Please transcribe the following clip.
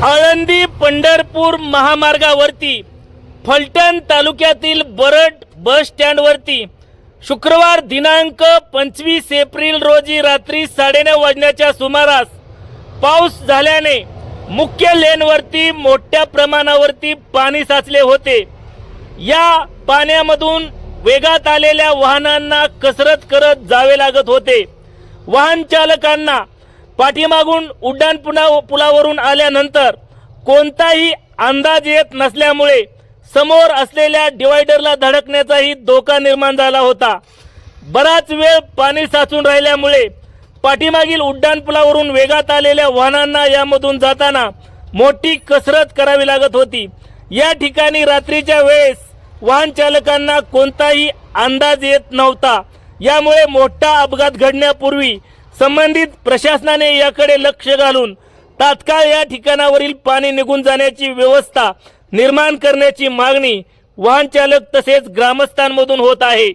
आळंदी पंढरपूर महामार्गावरती फलटण तालुक्यातील बरड बस स्टँडवरती शुक्रवार दिनांक 25 एप्रिल रोजी रात्री 9:30 वाजण्याच्या सुमारास पाऊस झाल्याने मुख्य लेनवरती मोठ्या प्रमाणावरती पाणी साचले होते। या पाण्यामधून वेगात आलेल्या वाहनांना कसरत करत जावे लागत होते। वाहन चालकांना पाठीमागून उड्डाण पुलावरून आल्यानंतर कोणताही अंदाज येत नसल्यामुळे समोर असलेल्या डिवायडरला धडकण्याचाही धोका निर्माण झाला होता। बराच वेळ पाणी साचून राहिल्यामुळे पाठीमागील उड्डाण पुलावरून वेगात आलेल्या वाहनांना यामधून जाताना मोठी कसरत करावी लागत होती। या ठिकाणी रात्रीच्या वेळेस वाहन चालकांना कोणताही अंदाज येत नव्हता। यामुळे मोठा अपघात घडण्यापूर्वी संबंधित प्रशासनाने याकडे लक्ष घालून तात्काळ या ठिकाणावरील पाणी निघून जाण्याची व्यवस्था निर्माण करण्याची मागणी वाहन चालक तसेच ग्रामस्थांमधून होत आहे।